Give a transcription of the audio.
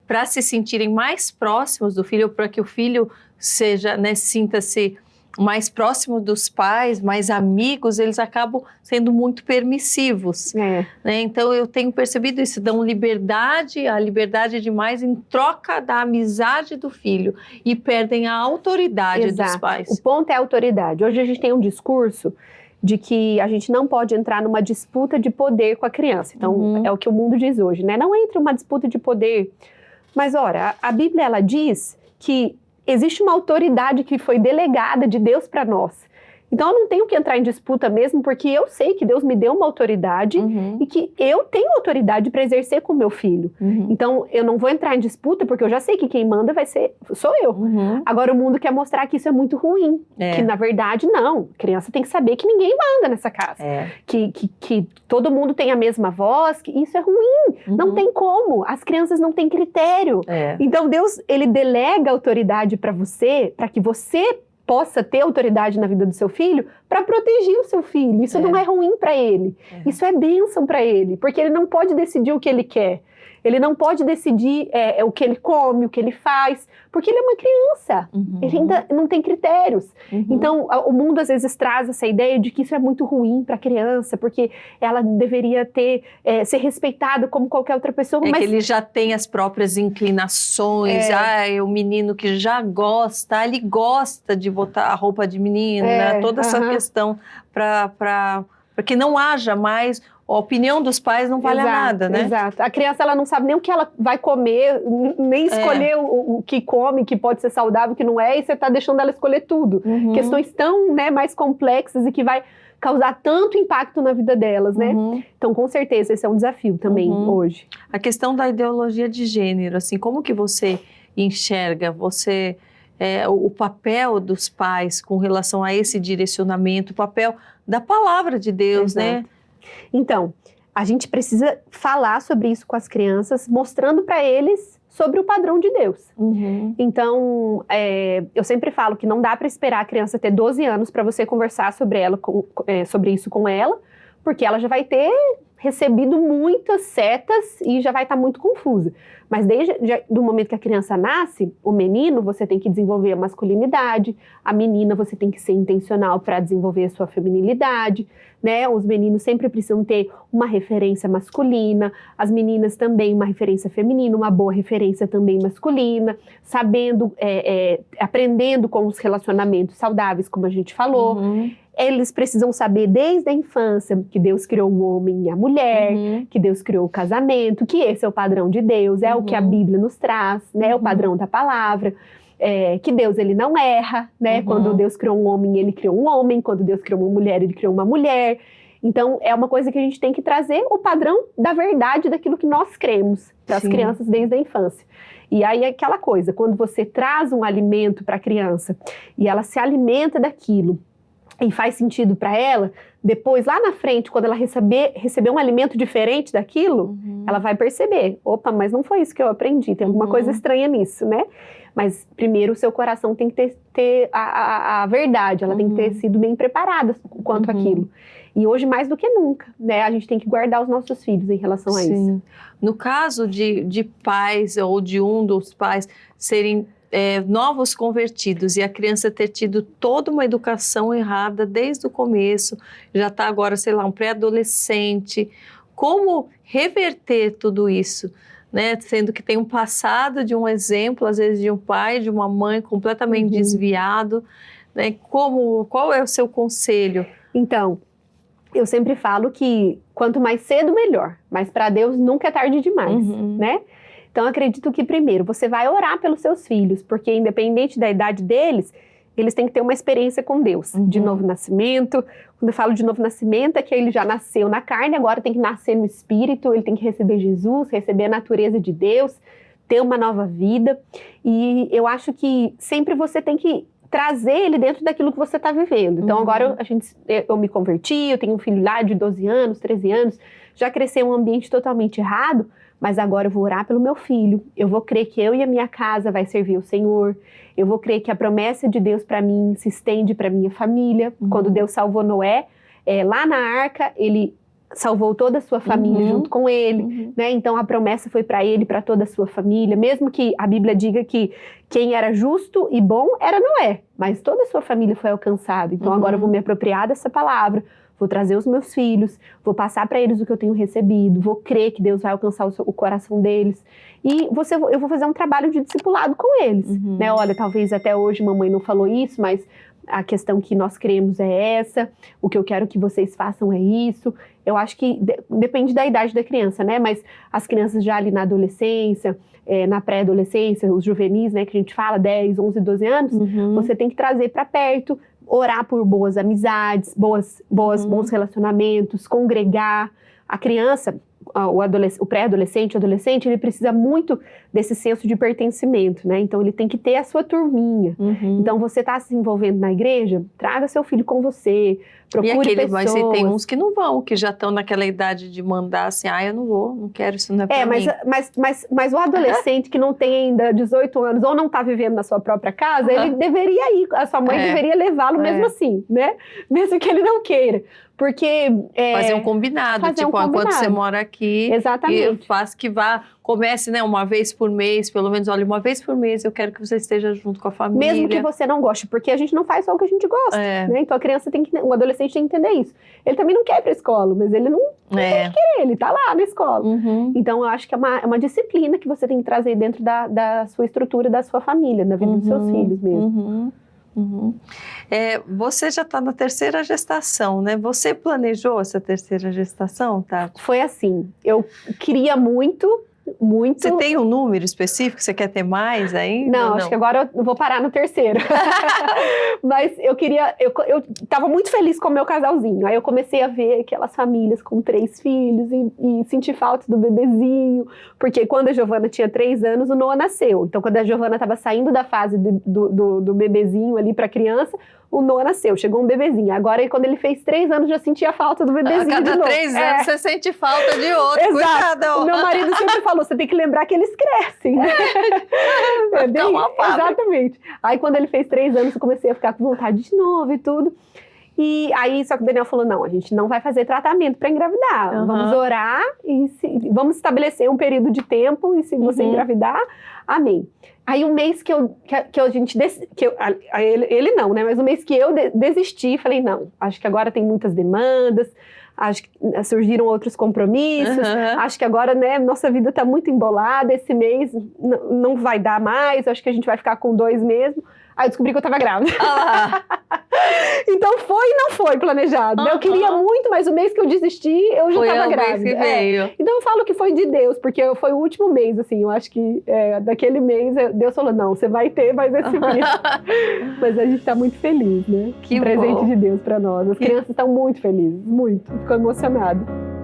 para se sentirem mais próximos do filho, para que o filho seja, né, sinta-se mais próximo dos pais, mais amigos, eles acabam sendo muito permissivos. Né? Então eu tenho percebido isso, dão a liberdade demais em troca da amizade do filho e perdem a autoridade dos pais. O ponto é a autoridade. Hoje a gente tem um discurso de que a gente não pode entrar numa disputa de poder com a criança. Então é o que o mundo diz hoje, né? Não entre uma disputa de poder. Mas, ora, a Bíblia, ela diz que existe uma autoridade que foi delegada de Deus para nós. Então, eu não tenho que entrar em disputa mesmo, porque eu sei que Deus me deu uma autoridade e que eu tenho autoridade para exercer com o meu filho. Então, eu não vou entrar em disputa, porque eu já sei que quem manda sou eu. Agora, o mundo quer mostrar que isso é muito ruim. Que, na verdade, não. A criança tem que saber que ninguém manda nessa casa. Que todo mundo tem a mesma voz, que isso é ruim. Não tem como. As crianças não têm critério. Então, Deus, ele delega a autoridade para você, para que você possa ter autoridade na vida do seu filho para proteger o seu filho. Isso não é ruim para ele. Isso é bênção para ele, porque ele não pode decidir o que ele quer. Ele não pode decidir o que ele come, o que ele faz, porque ele é uma criança. Ele ainda não tem critérios. Então, o mundo às vezes traz essa ideia de que isso é muito ruim para a criança, porque ela deveria ser respeitada como qualquer outra pessoa. Mas que ele já tem as próprias inclinações. O menino que já gosta, ele gosta de botar a roupa de menina, toda essa questão para que não haja mais. A opinião dos pais não vale nada, né? Exato. A criança, ela não sabe nem o que ela vai comer, nem escolher o que come, que pode ser saudável, o que não é, e você está deixando ela escolher tudo. Questões tão, né, mais complexas e que vai causar tanto impacto na vida delas, né? Então, com certeza, esse é um desafio também hoje. A questão da ideologia de gênero, assim, como que você enxerga, o papel dos pais com relação a esse direcionamento, o papel da palavra de Deus, né? Então, a gente precisa falar sobre isso com as crianças, mostrando para eles sobre o padrão de Deus. Então, eu sempre falo que não dá para esperar a criança ter 12 anos para você conversar sobre isso com ela, porque ela já vai ter recebido muitas setas e já vai estar muito confusa. Mas desde o momento que a criança nasce, o menino, você tem que desenvolver a masculinidade, a menina, você tem que ser intencional para desenvolver a sua feminilidade, né? Os meninos sempre precisam ter uma referência masculina, as meninas também uma referência feminina, uma boa referência também masculina, sabendo, aprendendo com os relacionamentos saudáveis, como a gente falou. Eles precisam saber desde a infância que Deus criou o homem e a mulher, que Deus criou o casamento, que esse é o padrão de Deus, é o que a Bíblia nos traz, né? O padrão da palavra. Que Deus, ele não erra, né? Quando Deus criou um homem, ele criou um homem. Quando Deus criou uma mulher, ele criou uma mulher. Então, é uma coisa que a gente tem que trazer o padrão da verdade daquilo que nós cremos para as crianças desde a infância. E aí é aquela coisa, quando você traz um alimento para a criança e ela se alimenta daquilo, e faz sentido para ela, depois, lá na frente, quando ela receber um alimento diferente daquilo, ela vai perceber, opa, mas não foi isso que eu aprendi, tem alguma coisa estranha nisso, né? Mas primeiro o seu coração tem que ter a verdade, ela tem que ter sido bem preparada quanto àquilo. E hoje, mais do que nunca, né? A gente tem que guardar os nossos filhos em relação a isso. No caso de pais ou de um dos pais serem novos convertidos e a criança ter tido toda uma educação errada desde o começo, já está agora, sei lá, um pré-adolescente, como reverter tudo isso, né? Sendo que tem um passado de um exemplo, às vezes de um pai, de uma mãe completamente desviado, né? Qual é o seu conselho? Então, eu sempre falo que quanto mais cedo, melhor, mas para Deus nunca é tarde demais, né? Então, acredito que, primeiro, você vai orar pelos seus filhos, porque independente da idade deles, eles têm que ter uma experiência com Deus, de novo nascimento. Quando eu falo de novo nascimento, é que ele já nasceu na carne, agora tem que nascer no espírito, ele tem que receber Jesus, receber a natureza de Deus, ter uma nova vida. E eu acho que sempre você tem que trazer ele dentro daquilo que você está vivendo. Então, agora eu me converti, eu tenho um filho lá de 12 anos, 13 anos, já cresceu em um ambiente totalmente errado, mas agora eu vou orar pelo meu filho, eu vou crer que eu e a minha casa vai servir o Senhor, eu vou crer que a promessa de Deus para mim se estende para minha família. Quando Deus salvou Noé, lá na arca, ele salvou toda a sua família junto com ele, né? Então a promessa foi para ele, para toda a sua família, mesmo que a Bíblia diga que quem era justo e bom era Noé, mas toda a sua família foi alcançada. Então agora eu vou me apropriar dessa palavra, vou trazer os meus filhos, vou passar para eles o que eu tenho recebido, vou crer que Deus vai alcançar o coração deles. E eu vou fazer um trabalho de discipulado com eles, né? Olha, talvez até hoje mamãe não falou isso, mas a questão que nós cremos é essa, o que eu quero que vocês façam é isso. Eu acho que depende da idade da criança, né? Mas as crianças já ali na adolescência, na pré-adolescência, os juvenis, né, que a gente fala, 10, 11, 12 anos, você tem que trazer para perto, orar por boas amizades, bons relacionamentos, congregar. A criança, o pré-adolescente, o adolescente, ele precisa muito desse senso de pertencimento, né? Então ele tem que ter a sua turminha. Então você está se envolvendo na igreja, traga seu filho com você, procure pessoas. Mas tem uns que não vão, que já estão naquela idade de mandar assim, eu não vou, não quero, isso não é pra mim. Mas o adolescente que não tem ainda 18 anos ou não está vivendo na sua própria casa, ele deveria ir, a sua mãe deveria levá-lo mesmo assim, né? Mesmo que ele não queira. Porque... fazer um combinado, enquanto você mora aqui, exatamente. E faz que comece, né, uma vez por mês, pelo menos, olha, uma vez por mês eu quero que você esteja junto com a família. Mesmo que você não goste, porque a gente não faz só o que a gente gosta, né? Então a criança o adolescente tem que entender isso. Ele também não quer ir pra escola, mas ele não tem que querer, ele tá lá na escola. Então eu acho que é uma disciplina que você tem que trazer dentro da sua estrutura, da sua família, da vida dos seus filhos mesmo. Você já está na terceira gestação, né? Você planejou essa terceira gestação, tá? Foi assim, eu queria muito. Você tem um número específico? Você quer ter mais ainda? Não, acho que agora eu vou parar no terceiro. Mas eu tava muito feliz com o meu casalzinho. Aí eu comecei a ver aquelas famílias com 3 filhos e senti falta do bebezinho. Porque quando a Giovana tinha 3 anos, o Noah nasceu. Então quando a Giovana tava saindo da fase do bebezinho ali pra criança, o Noah nasceu, chegou um bebezinho. Agora, quando ele fez 3 anos, já sentia falta do bebezinho de novo. Cada 3 anos você sente falta de outro. Exato. Cuidado. O meu marido sempre falou, você tem que lembrar que eles crescem, né? Exatamente. Aí, quando ele fez 3 anos, eu comecei a ficar com vontade de novo e tudo. E aí, só que o Daniel falou, não, a gente não vai fazer tratamento para engravidar. Vamos orar e vamos estabelecer um período de tempo e se você engravidar, amém. Aí o mês que a gente... ele não, né? Mas o mês que eu desisti, falei, não, acho que agora tem muitas demandas, acho que surgiram outros compromissos, acho que agora, né, nossa vida tá muito embolada, esse mês não vai dar mais, acho que a gente vai ficar com 2 mesmo. Aí eu descobri que eu tava grávida. Então foi e não foi planejado. Eu queria muito, mas o mês que eu desisti, eu já tava grávida. Mês que veio. Então eu falo que foi de Deus, porque foi o último mês, assim. Eu acho que daquele mês, Deus falou, não, você vai ter mais esse mês. Mas a gente tá muito feliz, né? Que presente de Deus pra nós. As crianças estão muito felizes, muito. Ficou emocionada.